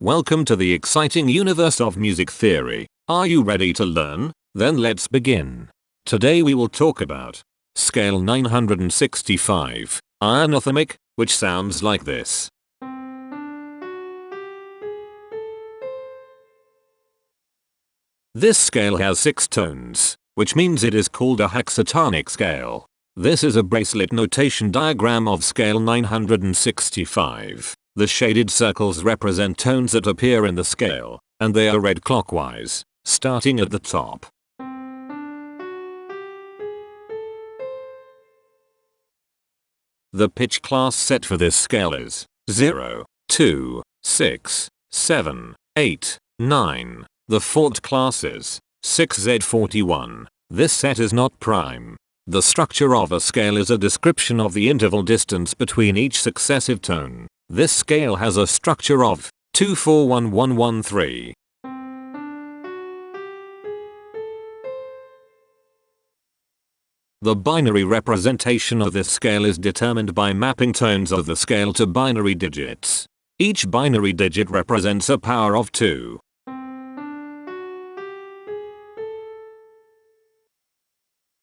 Welcome to the exciting universe of music theory. Are you ready to learn? Then let's begin. Today we will talk about scale 965, Ionothimic, which sounds like this. This scale has 6 tones, which means it is called a hexatonic scale. This is a bracelet notation diagram of scale 965. The shaded circles represent tones that appear in the scale, and they are read clockwise, starting at the top. The pitch class set for this scale is 0, 2, 6, 7, 8, 9. The fault class is 6Z41. This set is not prime. The structure of a scale is a description of the interval distance between each successive tone. This scale has a structure of 2-4-1-1-1-3. The binary representation of this scale is determined by mapping tones of the scale to binary digits. Each binary digit represents a power of 2.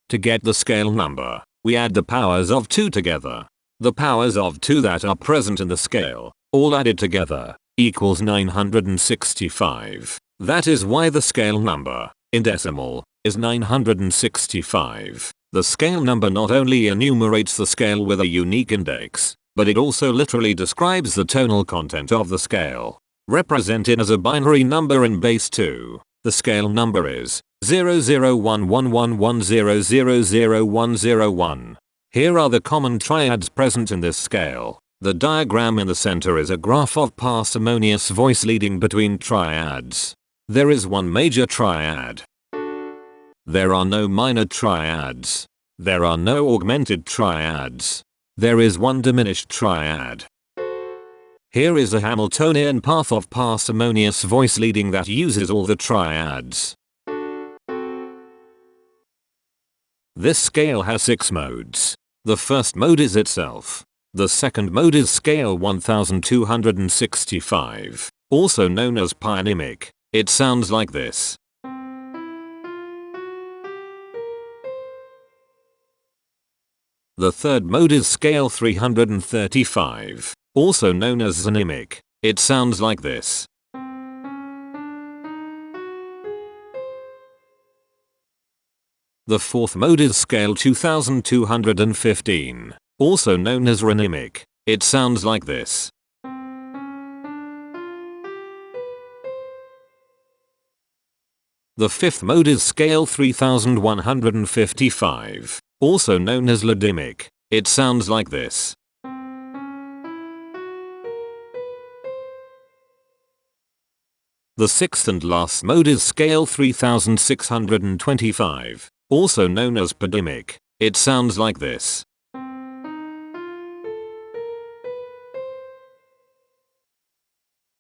To get the scale number, we add the powers of 2 together. The powers of 2 that are present in the scale, all added together, equals 965. That is why the scale number, in decimal, is 965. The scale number not only enumerates the scale with a unique index, but it also literally describes the tonal content of the scale. Represented as a binary number in base 2, the scale number is 001110000101. Here are the common triads present in this scale. The diagram in the center is a graph of parsimonious voice leading between triads. There is one major triad. There are no minor triads. There are no augmented triads. There is one diminished triad. Here is a Hamiltonian path of parsimonious voice leading that uses all the triads. This scale has 6 modes. The first mode is itself. The second mode is scale 1265, also known as Ionothimic. It sounds like this. The third mode is scale 335, also known as Ionothimic. It sounds like this. The fourth mode is scale 2215, also known as Ionothimic. It sounds like this. The fifth mode is scale 3155, also known as Ionothimic. It sounds like this. The sixth and last mode is scale 3625. Also known as Ionothimic. It sounds like this.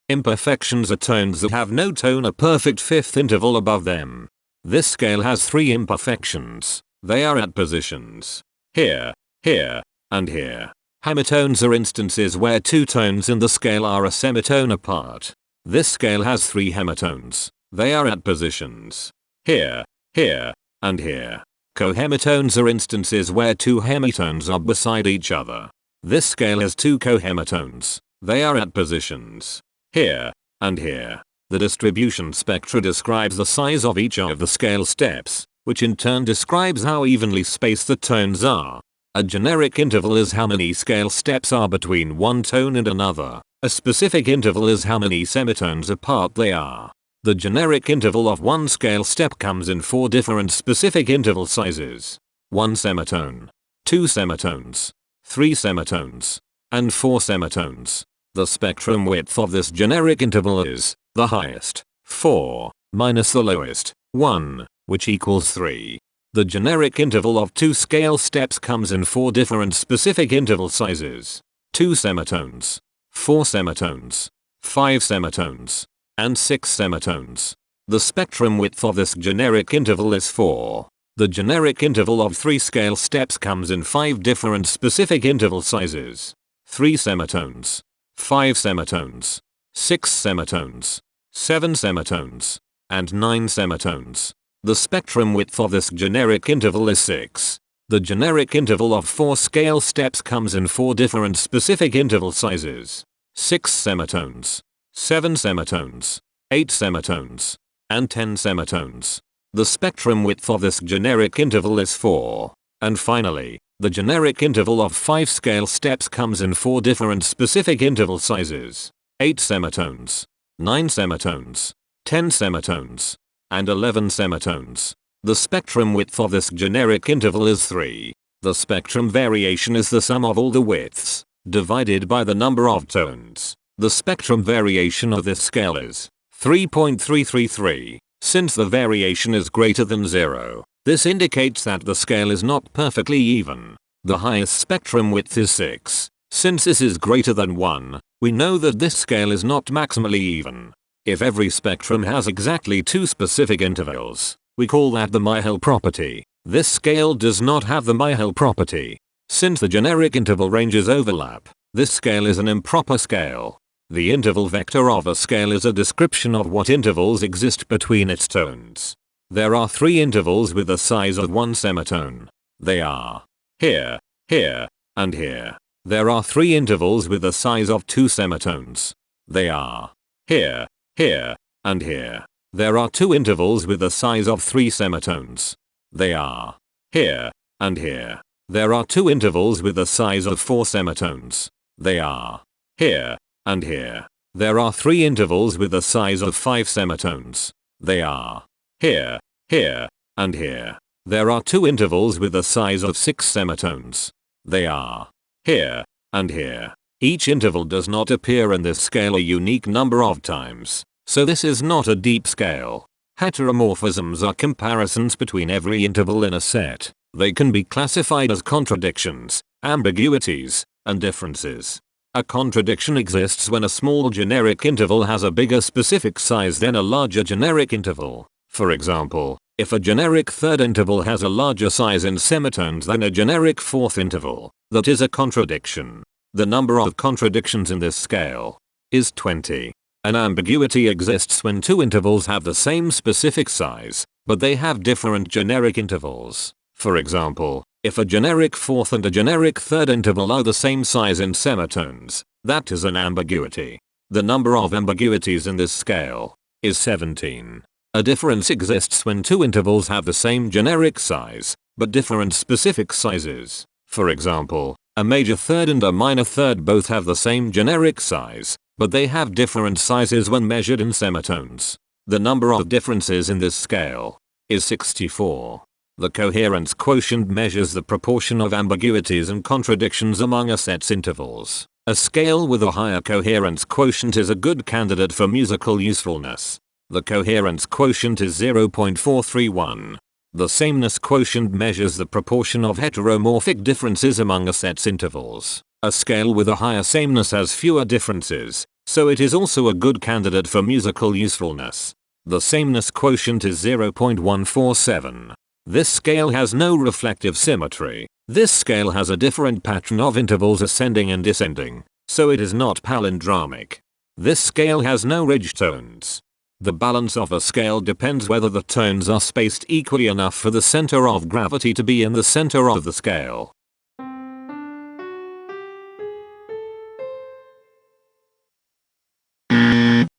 Imperfections are tones that have no tone, a perfect fifth interval above them. This scale has 3 imperfections. They are at positions here, here, and here. Hemitones are instances where 2 tones in the scale are a semitone apart. This scale has 3 hemitones. They are at positions here, here, and here. Cohemitones are instances where 2 hemitones are beside each other. This scale has 2 cohemitones. They are at positions here and here. The distribution spectra describes the size of each of the scale steps, which in turn describes how evenly spaced the tones are. A generic interval is how many scale steps are between one tone and another. A specific interval is how many semitones apart they are. The generic interval of one scale step comes in 4 different specific interval sizes. 1 semitone, 2 semitones, 3 semitones, and 4 semitones. The spectrum width of this generic interval is the highest, 4, minus the lowest, 1, which equals 3. The generic interval of 2 scale steps comes in 4 different specific interval sizes. 2 semitones, 4 semitones, 5 semitones, and 6 semitones. The spectrum width of this generic interval is 4. The generic interval of 3 scale steps comes in 5 different specific interval sizes. 3 semitones, 5 semitones, 6 semitones, 7 semitones, and 9 semitones. The spectrum width of this generic interval is 6. The generic interval of 4 scale steps comes in 4 different specific interval sizes: 6 semitones, 7 semitones, 8 semitones, and 10 semitones. The spectrum width of this generic interval is 4. And finally, the generic interval of 5 scale steps comes in 4 different specific interval sizes: 8 semitones, 9 semitones, 10 semitones, and 11 semitones. The spectrum width of this generic interval is 3. The spectrum variation is the sum of all the widths, divided by the number of tones. The spectrum variation of this scale is 3.333. Since the variation is greater than 0, this indicates that the scale is not perfectly even. The highest spectrum width is 6. Since this is greater than 1, we know that this scale is not maximally even. If every spectrum has exactly 2 specific intervals, we call that the Myhill property. This scale does not have the Myhill property. Since the generic interval ranges overlap, this scale is an improper scale. The interval vector of a scale is a description of what intervals exist between its tones. There are 3 intervals with the size of 1 semitone. They are here, here, and here. There are 3 intervals with the size of 2 semitones. They are here, here, and here. There are 2 intervals with the size of 3 semitones. They are here, and here. There are 2 intervals with the size of 4 semitones. They are here, and here. There are 3 intervals with the size of 5 semitones. They are here, here, and here. There are 2 intervals with the size of 6 semitones. They are here, and here. Each interval does not appear in this scale a unique number of times, so this is not a deep scale. Heteromorphisms are comparisons between every interval in a set. They can be classified as contradictions, ambiguities, and differences. A contradiction exists when a small generic interval has a bigger specific size than a larger generic interval. For example, if a generic third interval has a larger size in semitones than a generic fourth interval, that is a contradiction. The number of contradictions in this scale is 20. An ambiguity exists when 2 intervals have the same specific size, but they have different generic intervals. For example, if a generic fourth and a generic third interval are the same size in semitones, that is an ambiguity. The number of ambiguities in this scale is 17. A difference exists when 2 intervals have the same generic size, but different specific sizes. For example, a major third and a minor third both have the same generic size, but they have different sizes when measured in semitones. The number of differences in this scale is 64. The coherence quotient measures the proportion of ambiguities and contradictions among a set's intervals. A scale with a higher coherence quotient is a good candidate for musical usefulness. The coherence quotient is 0.431. The sameness quotient measures the proportion of heteromorphic differences among a set's intervals. A scale with a higher sameness has fewer differences, so it is also a good candidate for musical usefulness. The sameness quotient is 0.147. This scale has no reflective symmetry. This scale has a different pattern of intervals ascending and descending, so it is not palindromic. This scale has no ridge tones. The balance of a scale depends whether the tones are spaced equally enough for the center of gravity to be in the center of the scale.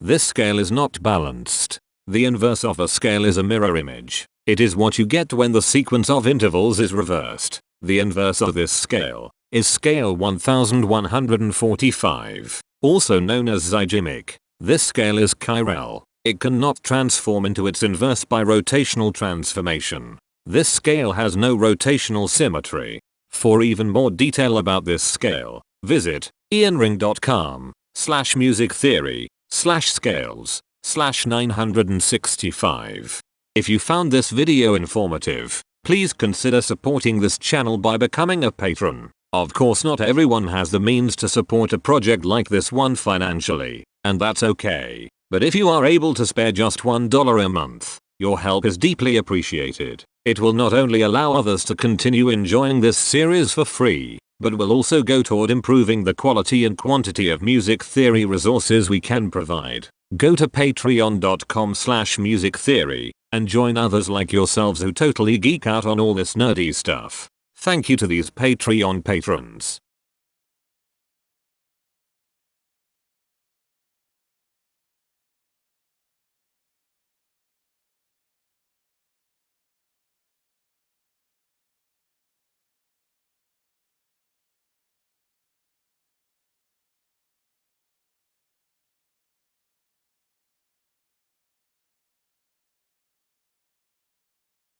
This scale is not balanced. The inverse of a scale is a mirror image. It is what you get when the sequence of intervals is reversed. The inverse of this scale is scale 1145, also known as zygemic. This scale is chiral. It cannot transform into its inverse by rotational transformation. This scale has no rotational symmetry. For even more detail about this scale, visit ianring.com/musictheory/scales/965. If you found this video informative, please consider supporting this channel by becoming a patron. Of course, not everyone has the means to support a project like this one financially, and that's okay. But if you are able to spare just $1 a month, your help is deeply appreciated. It will not only allow others to continue enjoying this series for free, but will also go toward improving the quality and quantity of music theory resources we can provide. Go to patreon.com/musictheory and join others like yourselves who totally geek out on all this nerdy stuff. Thank you to these Patreon patrons.